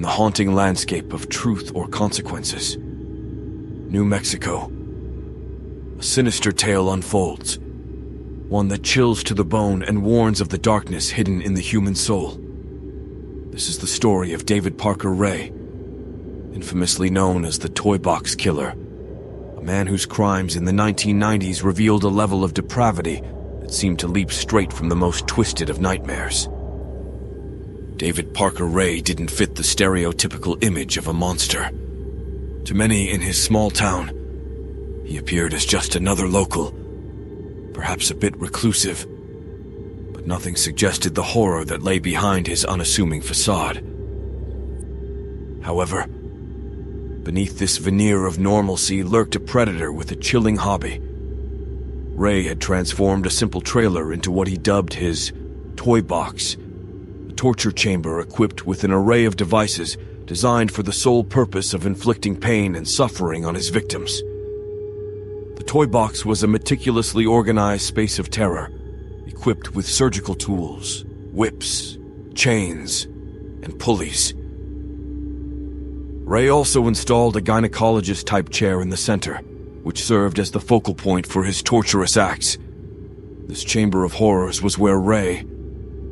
the haunting landscape of Truth or Consequences, New Mexico. A sinister tale unfolds, one that chills to the bone and warns of the darkness hidden in the human soul. This is the story of David Parker Ray, infamously known as the Toybox Killer, a man whose crimes in the 1990s revealed a level of depravity that seemed to leap straight from the most twisted of nightmares. David Parker Ray didn't fit the stereotypical image of a monster. To many in his small town, he appeared as just another local, perhaps a bit reclusive, but nothing suggested the horror that lay behind his unassuming facade. However, beneath this veneer of normalcy lurked a predator with a chilling hobby. Ray had transformed a simple trailer into what he dubbed his toy box, a torture chamber equipped with an array of devices designed for the sole purpose of inflicting pain and suffering on his victims. The toy box was a meticulously organized space of terror, equipped with surgical tools, whips, chains, and pulleys. Ray also installed a gynecologist-type chair in the center, which served as the focal point for his torturous acts. This chamber of horrors was where Ray,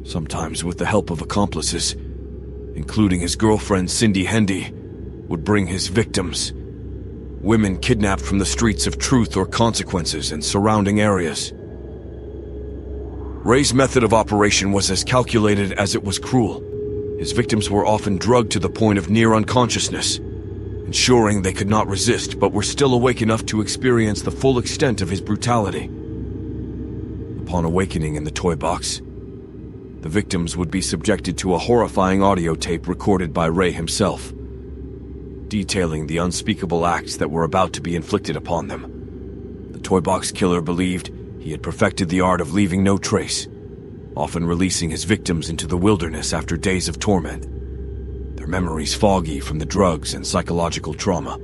sometimes with the help of accomplices, including his girlfriend Cindy Hendy, would bring his victims, women kidnapped from the streets of Truth or Consequences and surrounding areas. Ray's method of operation was as calculated as it was cruel. His victims were often drugged to the point of near unconsciousness, ensuring they could not resist but were still awake enough to experience the full extent of his brutality. Upon awakening in the toy box, the victims would be subjected to a horrifying audio tape recorded by Ray himself, detailing the unspeakable acts that were about to be inflicted upon them. The Toybox Killer believed he had perfected the art of leaving no trace, often releasing his victims into the wilderness after days of torment, their memories foggy from the drugs and psychological trauma.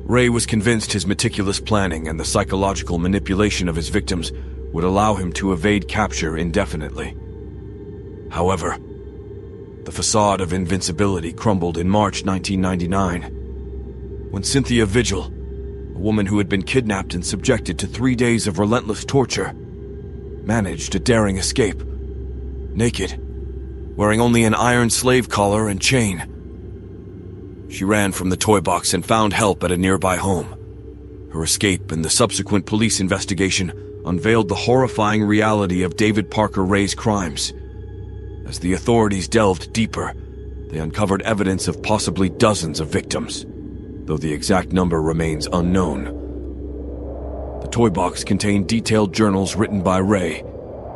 Ray was convinced his meticulous planning and the psychological manipulation of his victims would allow him to evade capture indefinitely. However, the facade of invincibility crumbled in March 1999, when Cynthia Vigil, a woman who had been kidnapped and subjected to 3 days of relentless torture, managed a daring escape, naked, wearing only an iron slave collar and chain. She ran from the toy box and found help at a nearby home. Her escape and the subsequent police investigation unveiled the horrifying reality of David Parker Ray's crimes. As the authorities delved deeper, they uncovered evidence of possibly dozens of victims, though the exact number remains unknown. The toy box contained detailed journals written by Ray,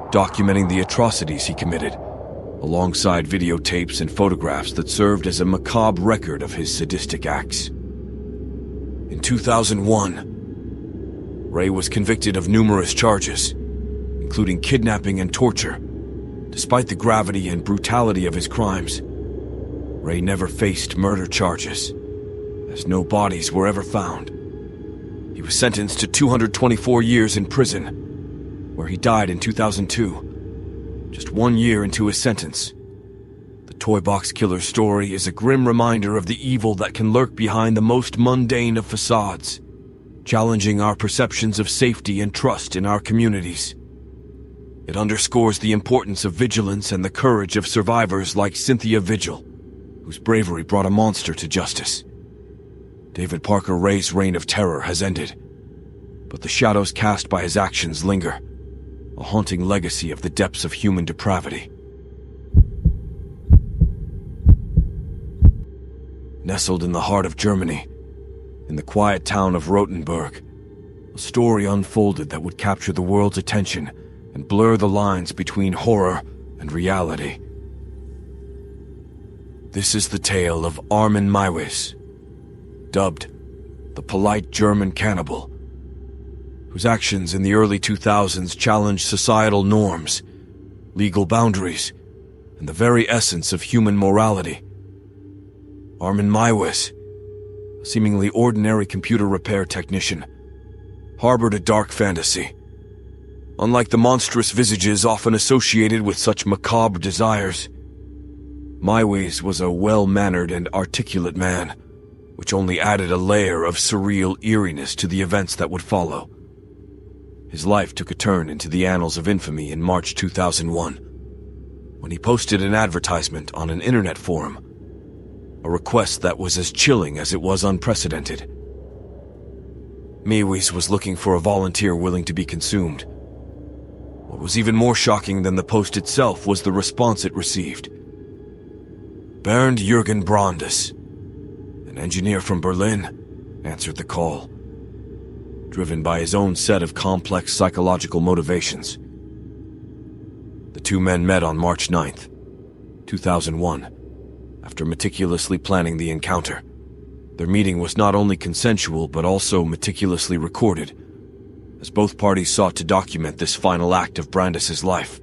documenting the atrocities he committed, alongside videotapes and photographs that served as a macabre record of his sadistic acts. In 2001, Ray was convicted of numerous charges, including kidnapping and torture. Despite the gravity and brutality of his crimes, Ray never faced murder charges, as no bodies were ever found. He was sentenced to 224 years in prison, where he died in 2002, just 1 year into his sentence. The Toybox Killer story is a grim reminder of the evil that can lurk behind the most mundane of facades, challenging our perceptions of safety and trust in our communities. It underscores the importance of vigilance and the courage of survivors like Cynthia Vigil, whose bravery brought a monster to justice. David Parker Ray's reign of terror has ended, but the shadows cast by his actions linger, a haunting legacy of the depths of human depravity. Nestled in the heart of Germany, in the quiet town of Rothenburg, a story unfolded that would capture the world's attention and blur the lines between horror and reality. This is the tale of Armin Meiwes, dubbed the polite German cannibal, whose actions in the early 2000s challenged societal norms, legal boundaries, and the very essence of human morality. Armin Meiwes, a seemingly ordinary computer repair technician, harbored a dark fantasy. Unlike the monstrous visages often associated with such macabre desires, Meiwes was a well-mannered and articulate man, which only added a layer of surreal eeriness to the events that would follow. His life took a turn into the annals of infamy in March 2001, when he posted an advertisement on an internet forum, a request that was as chilling as it was unprecedented. Meiwes was looking for a volunteer willing to be consumed. What was even more shocking than the post itself was the response it received. Bernd Jürgen Brandes, an engineer from Berlin, answered the call, driven by his own set of complex psychological motivations. The two men met on March 9th, 2001, after meticulously planning the encounter. Their meeting was not only consensual but also meticulously recorded, as both parties sought to document this final act of Brandes' life.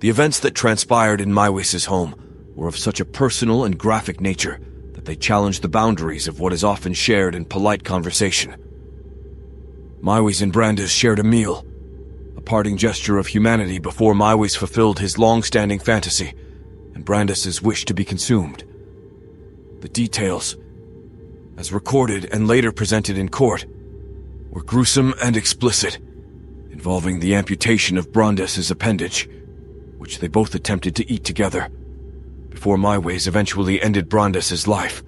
The events that transpired in Meiwes' home were of such a personal and graphic nature that they challenged the boundaries of what is often shared in polite conversation. Meiwes and Brandes shared a meal, a parting gesture of humanity before Meiwes fulfilled his long-standing fantasy and Brandes' wish to be consumed. The details, as recorded and later presented in court, were gruesome and explicit, involving the amputation of Brandes' appendage, which they both attempted to eat together, before Meiwes eventually ended Brandes' life.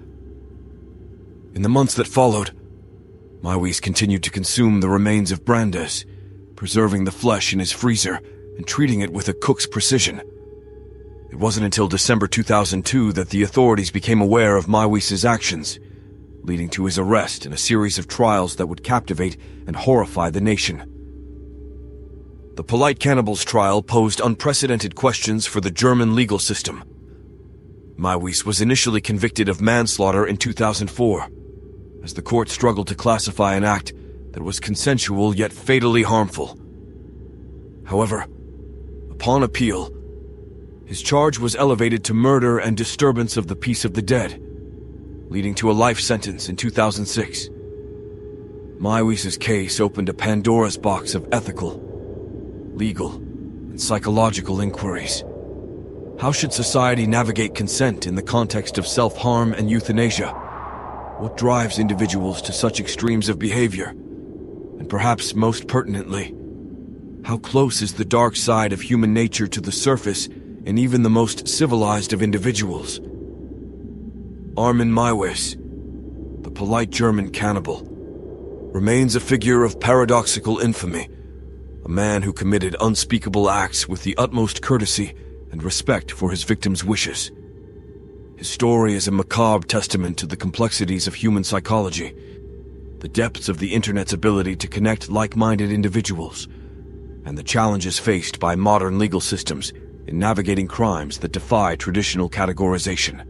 In the months that followed, Meiwes continued to consume the remains of Brandes, preserving the flesh in his freezer and treating it with a cook's precision. It wasn't until December 2002 that the authorities became aware of Meiwes' actions, leading to his arrest and a series of trials that would captivate and horrify the nation. The Polite Cannibals trial posed unprecedented questions for the German legal system. Meiwes was initially convicted of manslaughter in 2004, as the court struggled to classify an act that was consensual yet fatally harmful. However, upon appeal, his charge was elevated to murder and disturbance of the peace of the dead, leading to a life sentence in 2006. Meiwes' case opened a Pandora's box of ethical, legal, and psychological inquiries. How should society navigate consent in the context of self-harm and euthanasia? What drives individuals to such extremes of behavior? And perhaps most pertinently, how close is the dark side of human nature to the surface in even the most civilized of individuals? Armin Meiwes, the polite German cannibal, remains a figure of paradoxical infamy, a man who committed unspeakable acts with the utmost courtesy and respect for his victims' wishes. His story is a macabre testament to the complexities of human psychology, the depths of the internet's ability to connect like-minded individuals, and the challenges faced by modern legal systems in navigating crimes that defy traditional categorization.